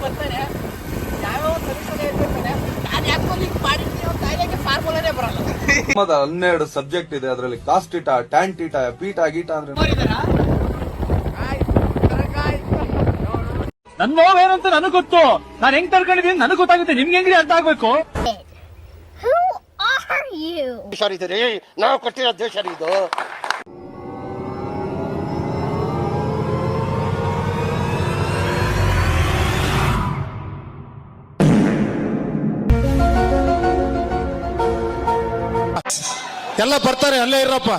ಬರ್ತಾನೆ, ಯಾವ್ಯಾವ ಸೊಲ್ಯೂಷನ್ ಹೇಳ್ತಿರ್ತಾನೆ. ನಾನು ಯಾಕೋ ಲಿಂಕ್ ಮಾಡಿರ್ತೀನಿ ಅವ್ರ ಕಾಯಿಲೆಗೆ ಫಾರ್ಮುಲಾನೇ ಬರಲ್ಲ. 12 ಸಬ್ಜೆಕ್ಟ್ ಇದೆ, ಅದರಲ್ಲಿ ಕಾಸ್ಟ್ ಟೀಟಾ, ಟ್ಯಾನ್ ಟೀಟಾ, ಪೀಟಾ ಗೀಟಾ ಅಂದ್ರೆ ನನ್ ನೋವೇನಂತ ನನಗ್ ಗೊತ್ತು. ನಾನ್ ಹೆಂಗ್ ತರ್ಕೊಂಡಿದ್ದೀನಿ ನನಗ್ ಗೊತ್ತಾಗುತ್ತೆ. ನಿಮ್ಗೆ ಹೆಂಗ್ರಿ ಅರ್ಥ ಆಗ್ಬೇಕು. ನಾವು ಕೊಟ್ಟಿರೋ ದೇಶ ಇದು. ಎಲ್ಲ ಬರ್ತಾರೆ, ಅಲ್ಲೇ ಇರಪ್ಪ.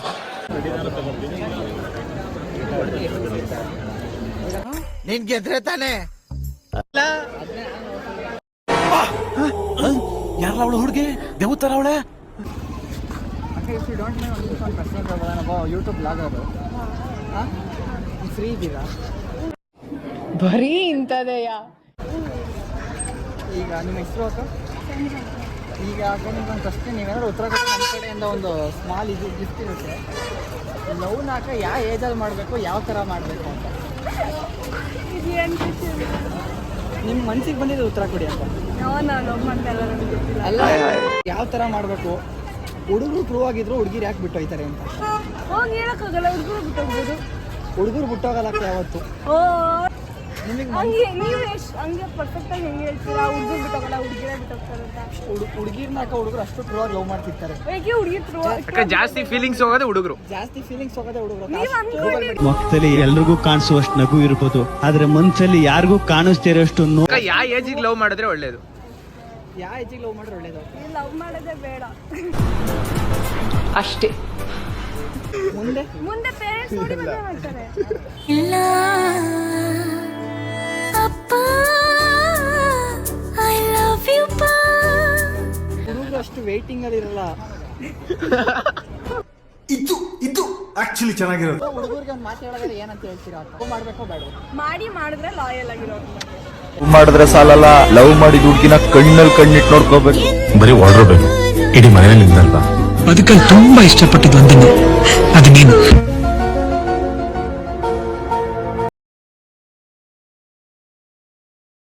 ನಿನ್ ಗೆದ್ರೆ ತಾನೆ. ಯಾರ ಅವಳು ಹುಡುಗಿ ದೇವತರ ಅವಳೆ. ಯೂಟ್ಯೂಬ್ ಬ್ಲಾಗ್ ಅದು ಫ್ರೀ ಇದ್ದೀರಾ? ಬರೀ ಇಂಥದೆಯಾ? ಈಗ ನಿಮ್ಮ ಹೆಸರು ಆತ? ಈಗ ನಿಮ್ಗೊಂದು ಪ್ರಶ್ನೆ, ನೀವೇನಾದ್ರು ಉತ್ತರ ಕೊಟ್ಟು ನಮ್ಮ ಕಡೆಯಿಂದ ಒಂದು ಸ್ಮಾಲ್ ಇದು ಗಿಫ್ಟ್ ಇರುತ್ತೆ. ಲವ್ನಾಕ ಯಾವ ಏಜಲ್ಲಿ ಮಾಡಬೇಕು, ಯಾವ ಥರ ಮಾಡಬೇಕು ಅಂತ ನಿಮ್ಮ ಮನ್ಸಿಗೆ ಬಂದಿದ್ದು ಉತ್ತರ ಕೊಡಿ ಅಂತ. ಅಲ್ಲ, ಯಾವ ಥರ ಮಾಡಬೇಕು? ಹುಡುಗರು ಪ್ರೂವ್ ಆಗಿದ್ರು ಹುಡುಗಿರು ಯಾಕೆ ಬಿಟ್ಟು ಹೋಯ್ತಾರೆ ಅಂತ. ಹುಡುಗರು ಬಿಟ್ಟೋಗಲ್ಲ ಯಾವತ್ತು. ಹುಡುಗಿರ್ನಾಕ ಹುಡುಗರು ಅಷ್ಟು ಟ್ರೂ ಆಗಿ ಲವ್ ಮಾಡ್ತಿರ್ತಾರೆ. ಜಾಸ್ತಿ ಫೀಲಿಂಗ್ಸ್ ಹೋಗೋದೇ ಹುಡುಗರು. ಮುಖದಲ್ಲಿ ಎಲ್ರಿಗೂ ಕಾಣಿಸುವಷ್ಟು ನಗು ಇರ್ಬೋದು, ಆದ್ರೆ ಮನ್ಸಲ್ಲಿ ಯಾರಿಗೂ ಕಾಣಿಸ್ತಿರೋಷ್ಟು ಯಾವ ಏಜಿಗೆ ಲವ್ ಮಾಡಿದ್ರೆ ಒಳ್ಳೇದು? ಯಾವ ಏಜಿಗೆ ಲವ್ ಮಾಡಿದ್ರೆ ಒಳ್ಳೇದು? ಲವ್ ಮಾಡೋದೇ ಬೇಡ ಅಷ್ಟೇ. ಮುಂದೆ ಪೇರೆಂಟ್ಸ್ ನೋಡಿ ಮದುವೆ ಮಾಡ್ತಾರೆ. ಇಲ್ಲ ಅಪ್ಪ ಐ ಲವ್ ಯು ಪಾ. ಹುಡುಗರು ಅಷ್ಟು ವೇಟಿಂಗ್ ಅಲ್ಲಿ ಇರಲ್ಲ. ಇದು ಆಕ್ಚುಲಿ ಚೆನ್ನಾಗಿರೋದು. ಹುಡುಗರಿಗೆ ಒಂದು ಮಾತು ಹೇಳಿದ್ರೆ ಏನಂತ ಹೇಳ್ತೀರಾ? ಮಾಡ್ಬೇಕೋ ಬೇಡ? ಮಾಡಿದ್ರೆ ಲಾಯಲ್ ಆಗಿರೋದು. ಮಾಡಿದ್ರೆ ಸಾಲಲ್ಲ, ಲವ್ ಮಾಡಿದ ಹುಡುಗಿನ ಕಣ್ಣಲ್ಲಿ ಕಣ್ಣಿಟ್ಟು ನೋಡ್ಕೋಬೇಕು. ಬರೀ ವಾರ್ಡ್ರೋಬ್ ಬೇಕು, ಇಡೀ ಮನೆಯಲ್ಲಿ ನಿಂದಲ್ವಾ. ಅದಕ್ಕಲ್ಲಿ ತುಂಬಾ ಇಷ್ಟಪಟ್ಟಿದ್ದು ಒಂದನ್ನು, ಅದು ನೀನು.